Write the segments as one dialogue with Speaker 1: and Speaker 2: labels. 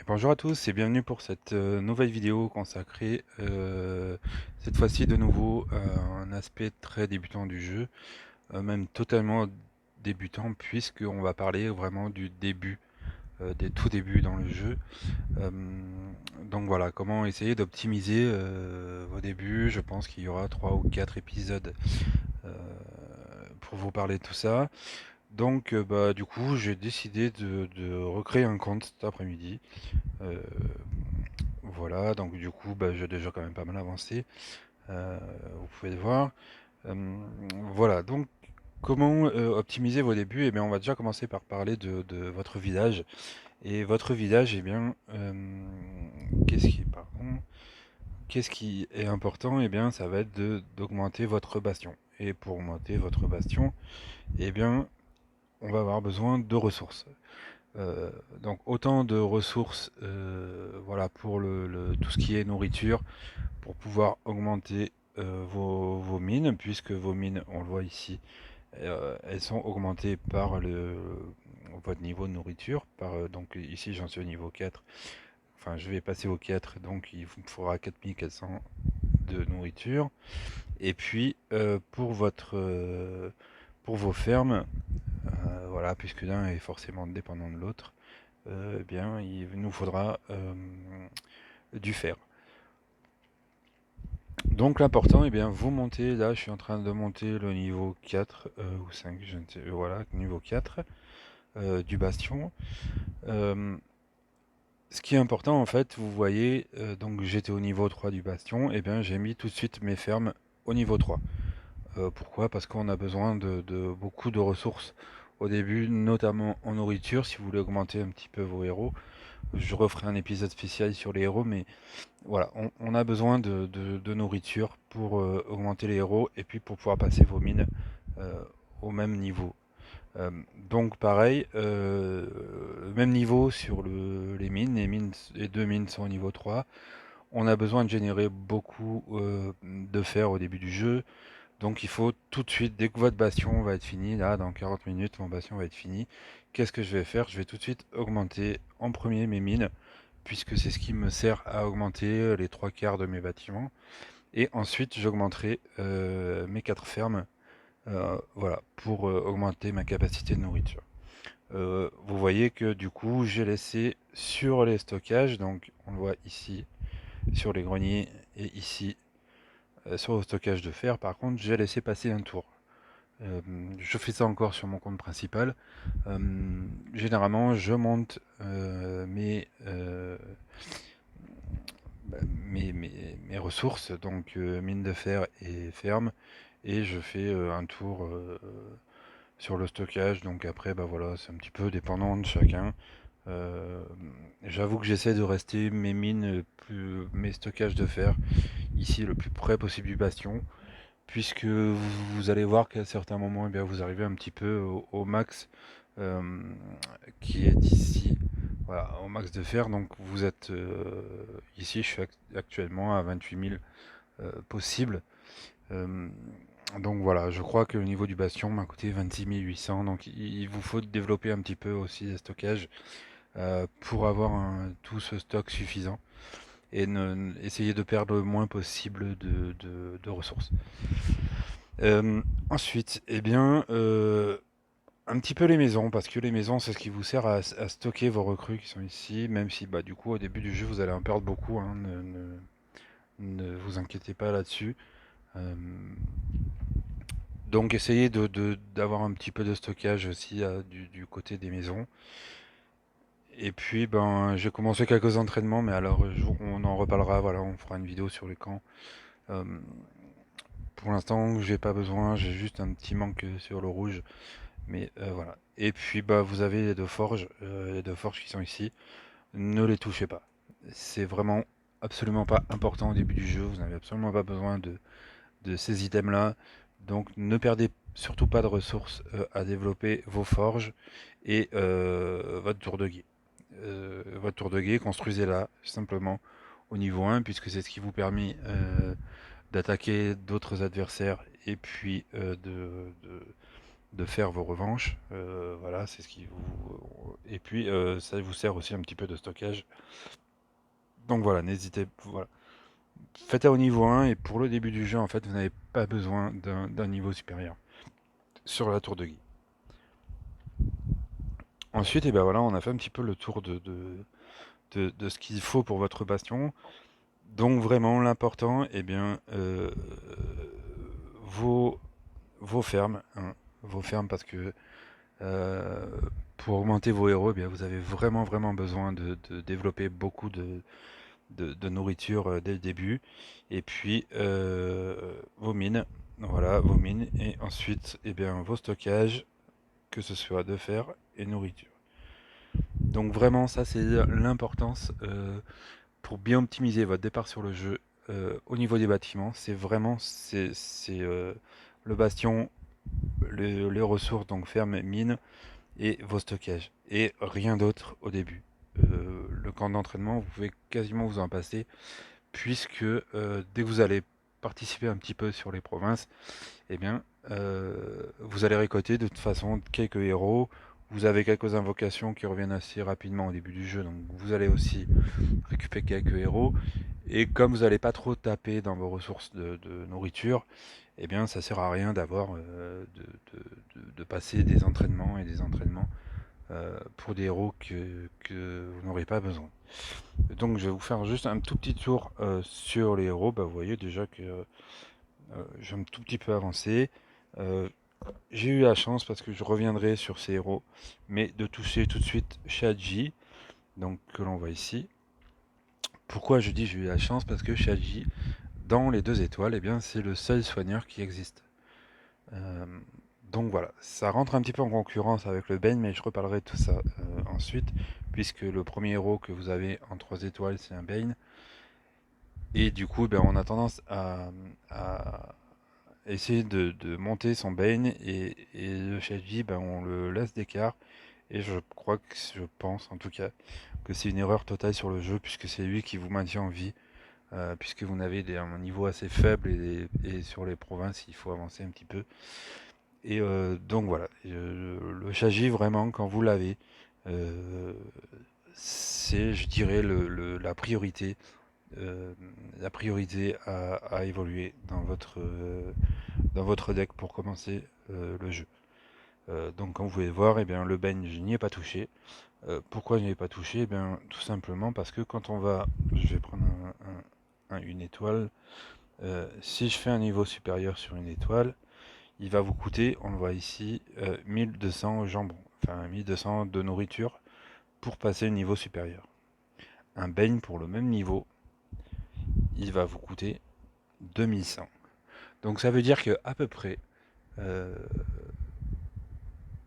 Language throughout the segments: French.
Speaker 1: Et bonjour à tous et bienvenue pour cette nouvelle vidéo consacrée cette fois-ci de nouveau à un aspect très débutant du jeu, même totalement débutant puisqu'on va parler vraiment du début, des tout débuts dans le jeu. Euh, donc voilà, comment essayer d'optimiser vos débuts. Je pense qu'il y aura 3 ou 4 épisodes euh, pour vous parler de tout ça. Donc bah, du coup j'ai décidé de recréer un compte cet après-midi. Euh, Voilà, donc du coup, bah, j'ai déjà quand même pas mal avancé, vous pouvez le voir. Euh, voilà, donc comment optimiser vos débuts? Eh bien, on va déjà commencer par parler de votre visage. Et votre visage, eh bien, qu'est-ce qui est important? Eh bien, ça va être d'augmenter votre bastion. Et pour augmenter votre bastion, eh bien, on va avoir besoin de ressources. Euh, donc autant de ressources, voilà, pour tout ce qui est nourriture, pour pouvoir augmenter vos mines, puisque vos mines, on le voit ici, elles sont augmentées par votre niveau de nourriture. Donc ici j'en suis au niveau 4, enfin je vais passer au 4, donc il vous faudra 4400 de nourriture. Et puis pour vos fermes, voilà, puisque l'un est forcément dépendant de l'autre, eh bien il nous faudra du fer. Donc l'important, eh bien, vous montez, là je suis en train de monter le niveau 4 ou 5, je ne sais, voilà, niveau 4 du bastion. Euh, Ce qui est important en fait, vous voyez, donc j'étais au niveau 3 du bastion, et bien j'ai mis tout de suite mes fermes au niveau 3. Pourquoi? Parce qu'on a besoin de beaucoup de ressources au début, notamment en nourriture, si vous voulez augmenter un petit peu vos héros. Je referai un épisode spécial sur les héros, mais voilà, on a besoin de nourriture pour augmenter les héros et puis pour pouvoir passer vos mines euh, au même niveau. Euh, donc pareil, même niveau sur les deux mines sont au niveau 3. On a besoin de générer beaucoup de fer au début du jeu. Donc il faut tout de suite, dès que votre bastion va être fini, là dans 40 minutes mon bastion va être fini, qu'est-ce que je vais faire? Je vais tout de suite augmenter en premier mes mines, puisque c'est ce qui me sert à augmenter les trois quarts de mes bâtiments. Et ensuite, j'augmenterai mes quatre fermes, voilà, pour augmenter ma capacité de nourriture. Vous voyez que du coup, j'ai laissé sur les stockages, donc on le voit ici, sur les greniers, et ici, sur le stockage de fer, par contre, j'ai laissé passer un tour. Je fais ça encore sur mon compte principal. Généralement, je monte mes ressources, donc mine de fer et ferme, et je fais un tour sur le stockage. Donc après, bah voilà, c'est un petit peu dépendant de chacun. Euh, J'avoue que j'essaie de rester mes stockages de fer ici le plus près possible du bastion, puisque vous allez voir qu'à certains moments, eh bien, vous arrivez un petit peu au max euh, qui est ici. Voilà, au max de fer, donc vous êtes ici, je suis actuellement à 28 000 possibles. Euh, donc voilà, je crois que le niveau du bastion m'a coûté 26 800, donc il vous faut développer un petit peu aussi le stockage pour avoir tout ce stock suffisant et essayer de perdre le moins possible de ressources. Ensuite, eh bien, un petit peu les maisons, parce que les maisons, c'est ce qui vous sert à stocker vos recrues qui sont ici, même si, bah, du coup, au début du jeu, vous allez en perdre beaucoup, hein, ne vous inquiétez pas là-dessus. Euh, donc, essayez d'avoir un petit peu de stockage aussi du côté des maisons. Et puis, ben, j'ai commencé quelques entraînements, mais alors, on en reparlera, voilà, on fera une vidéo sur les camps. Euh, pour l'instant, j'ai pas besoin, j'ai juste un petit manque sur le rouge. Mais voilà. Et puis bah vous avez les deux forges qui sont ici. Ne les touchez pas. C'est vraiment absolument pas important au début du jeu. Vous n'avez absolument pas besoin de ces items-là. Donc ne perdez surtout pas de ressources à développer vos forges et votre tour de guet. Votre tour de guet, construisez-la simplement au niveau 1, puisque c'est ce qui vous permet d'attaquer d'autres adversaires et puis de faire vos revanches. Voilà, c'est ce qui vous... Et puis, ça vous sert aussi un petit peu de stockage. Donc voilà, n'hésitez... Voilà. Faites au niveau 1 et pour le début du jeu, en fait, vous n'avez pas besoin d'un niveau supérieur sur la tour de Guy. Ensuite, et ben voilà, on a fait un petit peu le tour de ce qu'il faut pour votre bastion. Donc vraiment, l'important, eh bien, vos, vos fermes, hein, vos fermes, parce que euh, pour augmenter vos héros, eh bien, vous avez vraiment besoin de développer beaucoup de nourriture dès le début. Et puis vos mines, voilà, vos mines, et ensuite, eh bien, vos stockages, que ce soit de fer et nourriture. Donc vraiment, ça c'est l'importance pour bien optimiser votre départ sur le jeu au niveau des bâtiments. C'est vraiment le bastion, les ressources, donc ferme, mine et vos stockages. Et rien d'autre au début. Le camp d'entraînement, vous pouvez quasiment vous en passer, puisque dès que vous allez participer un petit peu sur les provinces, eh bien, vous allez récolter de toute façon quelques héros. Vous avez quelques invocations qui reviennent assez rapidement au début du jeu, donc vous allez aussi récupérer quelques héros. Et comme vous n'allez pas trop taper dans vos ressources de nourriture, eh bien ça sert à rien d'avoir de passer des entraînements et des entraînements pour des héros que vous n'aurez pas besoin. Donc je vais vous faire juste un tout petit tour sur les héros. Bah, vous voyez déjà que j'ai un tout petit peu avancé. Euh, j'ai eu la chance, parce que je reviendrai sur ces héros, mais de toucher tout de suite Shaji, donc que l'on voit ici. Pourquoi je dis j'ai eu la chance? Parce que Shaji, dans les 2 étoiles, eh bien c'est le seul soigneur qui existe. Euh, donc voilà, ça rentre un petit peu en concurrence avec le Bane, mais je reparlerai de tout ça ensuite, puisque le premier héros que vous avez en 3 étoiles, c'est un Bane. Et du coup, ben, on a tendance à essayer de monter son Bane, et le Shaji, ben, on le laisse d'écart. Et je crois que, je pense en tout cas, que c'est une erreur totale sur le jeu, puisque c'est lui qui vous maintient en vie, puisque vous n'avez un niveau assez faible, et sur les provinces, il faut avancer un petit peu. Et donc voilà, le Shaji, vraiment, quand vous l'avez, euh, c'est, je dirais, euh, la priorité à évoluer dans votre deck pour commencer le jeu. Donc comme vous pouvez voir, eh bien, le Bane, je n'y ai pas touché. Pourquoi je n'y ai pas touché? Eh bien, tout simplement parce que quand on va... Je vais prendre une étoile. Si je fais un niveau supérieur sur une étoile, il va vous coûter, on le voit ici, 1200 jambon. Enfin, 1200 de nourriture pour passer au niveau supérieur. Un beigne pour le même niveau, il va vous coûter 2100. Donc ça veut dire que à peu près, euh,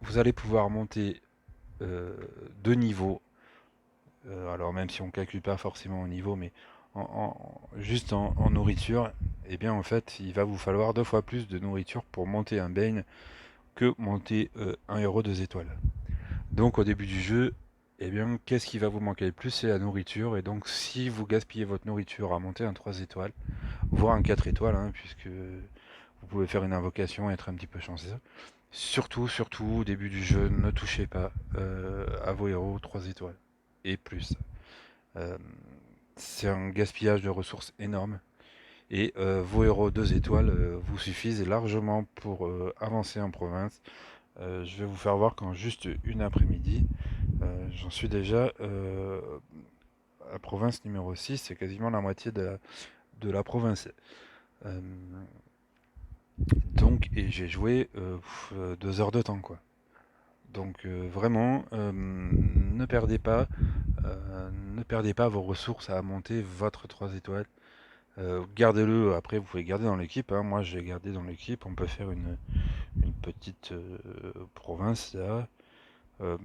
Speaker 1: vous allez pouvoir monter euh, 2 niveaux. Alors même si on ne calcule pas forcément au niveau, mais juste en nourriture, eh bien en fait, il va vous falloir 2 fois plus de nourriture pour monter un Bane que monter un héros 2 étoiles. Donc au début du jeu, eh bien, qu'est-ce qui va vous manquer le plus? C'est la nourriture. Et donc si vous gaspillez votre nourriture à monter un 3 étoiles, voire un 4 étoiles, hein, puisque vous pouvez faire une invocation et être un petit peu chanceux, surtout au début du jeu, ne touchez pas à vos héros 3 étoiles et plus. Euh, c'est un gaspillage de ressources énorme. Et vos héros 2 étoiles vous suffisent largement pour avancer en province. Je vais vous faire voir qu'en juste une après-midi, j'en suis déjà à province numéro 6, c'est quasiment la moitié de la province. Euh, donc, et j'ai joué 2 heures de temps, quoi. Donc vraiment, ne perdez pas vos ressources à monter votre 3 étoiles. Gardez-le, après vous pouvez garder dans l'équipe, hein. Moi j'ai gardé dans l'équipe, on peut faire une petite province là. Euh,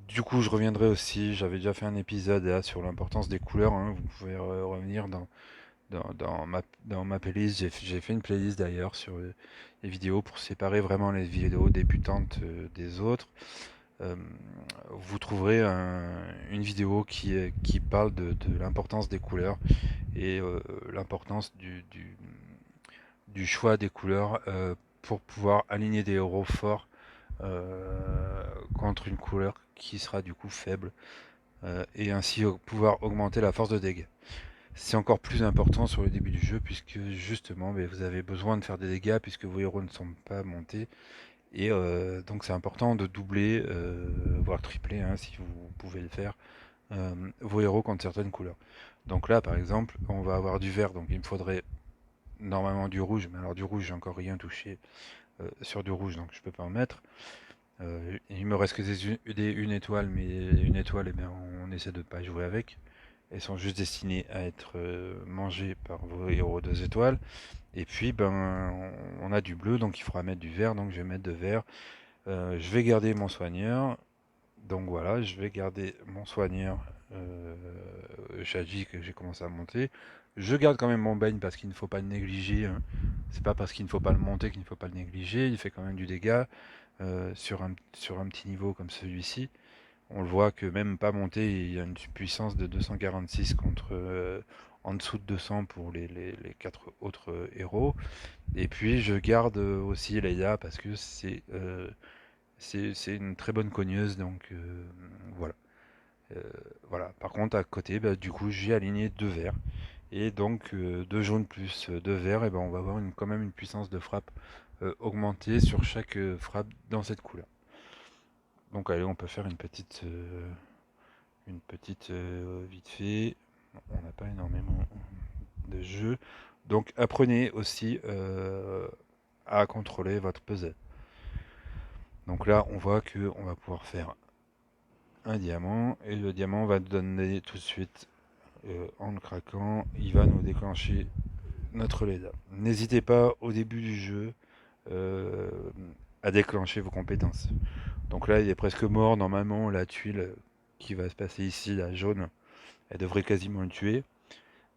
Speaker 1: du coup je reviendrai aussi, j'avais déjà fait un épisode là sur l'importance des couleurs, hein. Vous pouvez revenir dans ma playlist, j'ai fait une playlist d'ailleurs sur les vidéos pour séparer vraiment les vidéos débutantes des autres. Euh, vous trouverez une vidéo qui parle de l'importance des couleurs et l'importance du choix des couleurs pour pouvoir aligner des héros forts contre une couleur qui sera du coup faible, et ainsi pouvoir augmenter la force de dégâts. C'est encore plus important sur le début du jeu puisque justement vous avez besoin de faire des dégâts puisque vos héros ne sont pas montés, et donc c'est important de doubler, voire tripler, hein, si vous pouvez le faire, vos héros contre certaines couleurs. Donc là par exemple on va avoir du vert, donc il me faudrait normalement du rouge, mais alors du rouge j'ai encore rien touché sur du rouge, donc je peux pas en mettre. Il me reste que une étoile, mais une étoile, eh bien, on essaie de pas jouer avec. Elles sont juste destinées à être mangées par vos héros 2 étoiles. Et puis ben on a du bleu, donc il faudra mettre du vert, donc je vais mettre de vert. Je vais garder mon soigneur. Donc voilà, je vais garder mon soigneur, Shaji, que j'ai commencé à monter. Je garde quand même mon baigne parce qu'il ne faut pas le négliger, hein. C'est pas parce qu'il ne faut pas le monter qu'il ne faut pas le négliger. Il fait quand même du dégât sur un petit niveau comme celui-ci. On le voit que même pas monté, il y a une puissance de 246 contre en dessous de 200 pour les 4 autres héros. Et puis je garde aussi Leia parce que c'est une très bonne cogneuse, donc voilà. Euh, voilà. Par contre, à côté, bah, du coup, j'ai aligné deux verts. Et donc, deux jaunes plus deux verts, et ben, on va avoir quand même une puissance de frappe augmentée sur chaque frappe dans cette couleur. Donc, allez, on peut faire une petite vite fait. On n'a pas énormément de jeux. Donc, apprenez aussi à contrôler votre puzzle. Donc là, on voit que on va pouvoir faire un diamant, et le diamant va nous donner tout de suite, en le craquant, il va nous déclencher notre LEDA. N'hésitez pas au début du jeu euh, à déclencher vos compétences. Donc là, il est presque mort. Normalement, la tuile qui va se passer ici, la jaune, elle devrait quasiment le tuer.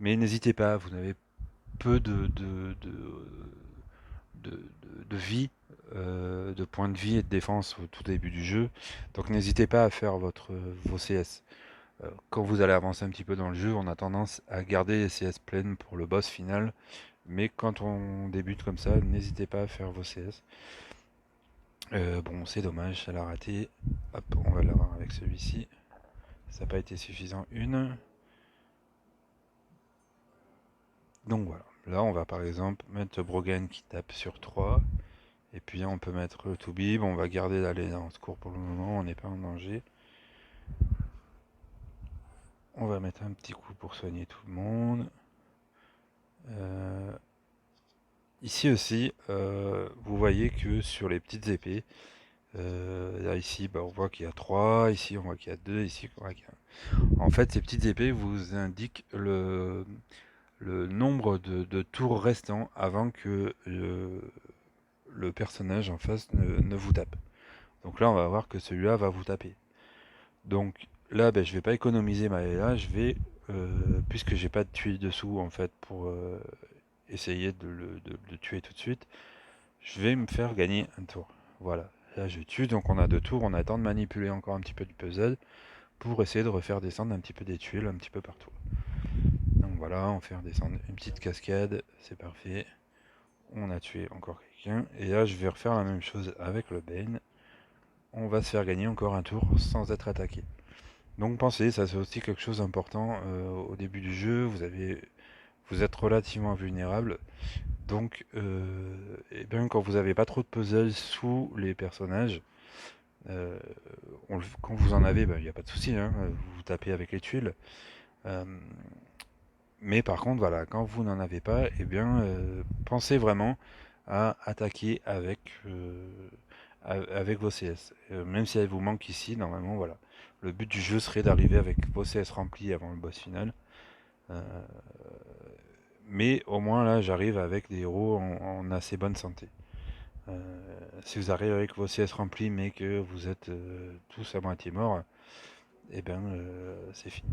Speaker 1: Mais n'hésitez pas, vous avez peu de vie, de points de vie et de défense au tout début du jeu. Donc n'hésitez pas à faire vos CS. Quand vous allez avancer un petit peu dans le jeu, on a tendance à garder les CS pleines pour le boss final. Mais quand on débute comme ça, n'hésitez pas à faire vos CS. Bon, c'est dommage, ça l'a raté. Hop, on va l'avoir avec celui-ci. Ça n'a pas été suffisant, une. Donc voilà. Là, on va par exemple mettre Brogan qui tape sur 3. Et puis on peut mettre le Toubib. On va garder l'aller en secours pour le moment, on n'est pas en danger. On va mettre un petit coup pour soigner tout le monde. Ici aussi, vous voyez que sur les petites épées, là ici on voit qu'il y a 3, ici on voit qu'il y a 2, ici on voit qu'il y a... En fait, ces petites épées vous indiquent le nombre de tours restants avant que le personnage en face ne vous tape. Donc là, on va voir que celui-là va vous taper. Donc là, je vais pas économiser ma LA, je vais, puisque j'ai pas de tuile dessous en fait pour essayer de le tuer tout de suite, je vais me faire gagner un tour. Voilà, là je tue, donc on a 2 tours, on attend de manipuler encore un petit peu du puzzle pour essayer de refaire descendre un petit peu des tuiles un petit peu partout. Donc voilà, on fait redescendre une petite cascade, c'est parfait. On a tué encore quelqu'un, et là je vais refaire la même chose avec le Bane. On va se faire gagner encore un tour sans être attaqué. Donc pensez, ça c'est aussi quelque chose d'important au début du jeu, vous êtes relativement vulnérable. Donc, et bien, quand vous n'avez pas trop de puzzles sous les personnages, euh, quand vous en avez, il n'y a pas de souci, hein, vous tapez avec les tuiles. Euh, mais par contre, voilà, quand vous n'en avez pas, et bien, pensez vraiment à attaquer avec vos CS. Même si elle vous manque ici, normalement, voilà. Le but du jeu serait d'arriver avec vos CS remplis avant le boss final. Euh, mais au moins là, j'arrive avec des héros en assez bonne santé. Si vous arrivez avec vos CS remplis mais que vous êtes tous à moitié morts, et ben c'est fini.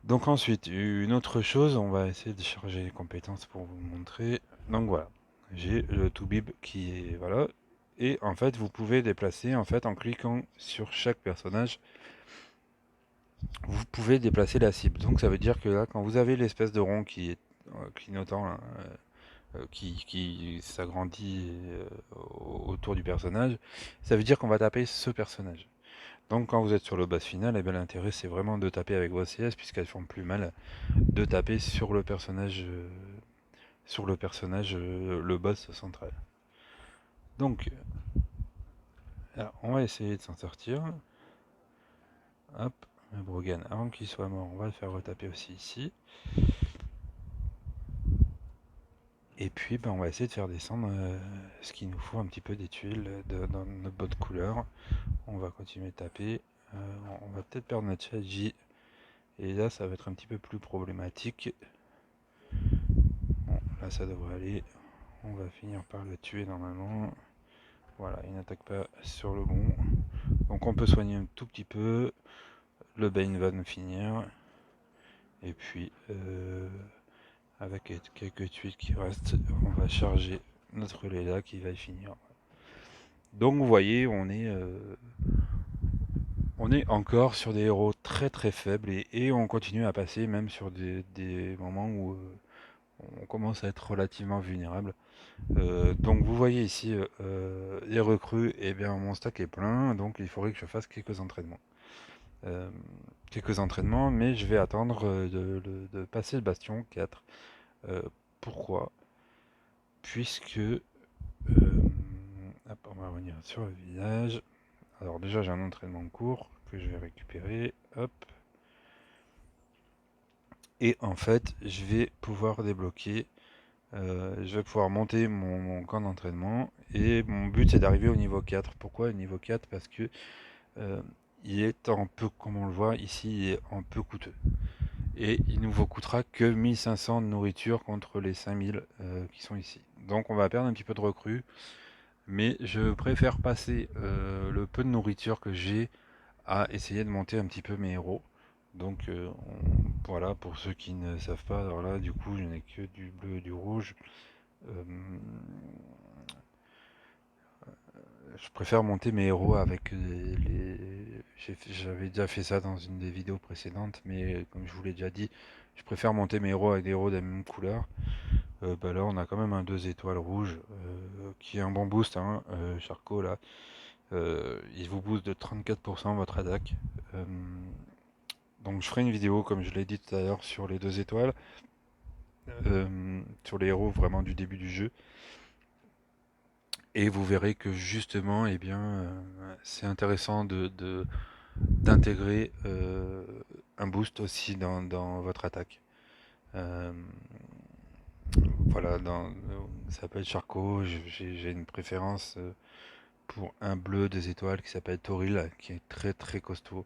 Speaker 1: Donc ensuite, une autre chose, on va essayer de charger les compétences pour vous montrer. Donc voilà, j'ai le Toubib qui est voilà. Et en fait, vous pouvez déplacer en fait en cliquant sur chaque personnage, vous pouvez déplacer la cible. Donc ça veut dire que là, quand vous avez l'espèce de rond qui est clignotant là, qui s'agrandit autour du personnage, ça veut dire qu'on va taper ce personnage. Donc quand vous êtes sur le boss final, eh bien, l'intérêt c'est vraiment de taper avec vos CS puisqu'elles font plus mal, de taper sur le personnage, le boss central. Donc, alors, on va essayer de s'en sortir. Hop, le Brogan, avant qu'il soit mort, on va le faire retaper aussi ici. Et puis on va essayer de faire descendre ce qu'il nous faut, un petit peu des tuiles dans notre bonne couleur. On va continuer de taper. On va peut-être perdre notre Shaji. Et là ça va être un petit peu plus problématique. Bon, là ça devrait aller. On va finir par le tuer normalement. Voilà, il n'attaque pas sur le bon. Donc on peut soigner un tout petit peu. Le Bane va nous finir. Et puis avec quelques tuiles qui restent, on va charger notre Lela qui va y finir. Donc vous voyez, on est encore sur des héros très très faibles et on continue à passer même sur des moments où on commence à être relativement vulnérable. Donc vous voyez ici les recrues, et bien mon stack est plein, donc il faudrait que je fasse quelques entraînements. Mais je vais attendre de passer le bastion 4. Pourquoi? Puisque on va revenir sur le village. Alors déjà j'ai un entraînement en cours que je vais récupérer. Hop. Et en fait je vais pouvoir débloquer. Je vais pouvoir monter mon camp d'entraînement. Et mon but c'est d'arriver au niveau 4. Pourquoi au niveau 4? Parce que il est un peu, comme on le voit ici, il est un peu coûteux. Et il ne vous coûtera que 1500 de nourriture contre les 5000 qui sont ici. Donc on va perdre un petit peu de recrues. Mais je préfère passer le peu de nourriture que j'ai à essayer de monter un petit peu mes héros. Donc voilà, pour ceux qui ne savent pas, alors là du coup je n'ai que du bleu et du rouge. Euh, je préfère monter mes héros avec j'avais déjà fait ça dans une des vidéos précédentes, mais comme je vous l'ai déjà dit, je préfère monter mes héros avec des héros de la même couleur. Là on a quand même un 2 étoiles rouge qui est un bon boost, hein, Charcot là. Il vous booste de 34% votre attaque. Donc je ferai une vidéo, comme je l'ai dit tout à l'heure, sur les 2 étoiles, sur les héros vraiment du début du jeu. Et vous verrez que justement, eh bien, c'est intéressant d'intégrer un boost aussi dans votre attaque. Euh, voilà, ça s'appelle Charcot, j'ai une préférence pour un bleu 2 étoiles qui s'appelle Toril, qui est très très costaud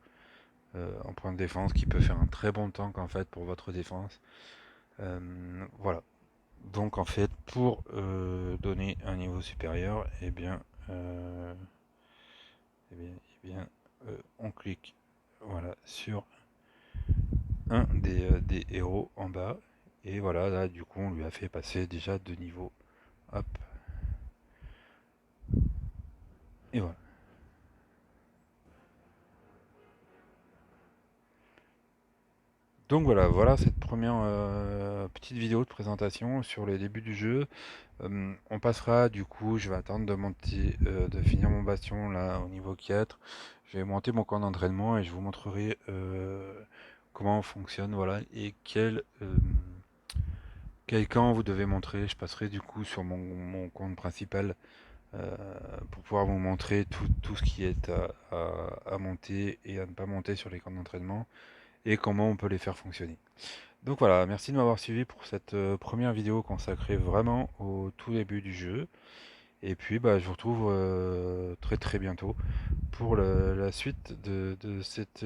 Speaker 1: en point de défense, qui peut faire un très bon tank en fait pour votre défense. Voilà. Donc en fait, pour donner un niveau supérieur, eh bien, on clique voilà sur un des héros en bas et voilà, là du coup on lui a fait passer déjà 2 niveaux. Hop, et voilà. Donc voilà cette première petite vidéo de présentation sur les débuts du jeu. On passera du coup, je vais attendre de finir mon bastion là au niveau 4. Je vais monter mon camp d'entraînement et je vous montrerai comment on fonctionne, voilà, et quel camp vous devez montrer. Je passerai du coup sur mon compte principal euh, pour pouvoir vous montrer tout ce qui est à monter et à ne pas monter sur les camps d'entraînement et comment on peut les faire fonctionner. Donc voilà, merci de m'avoir suivi pour cette première vidéo consacrée vraiment au tout début du jeu. Et puis je vous retrouve très très bientôt pour la suite de cette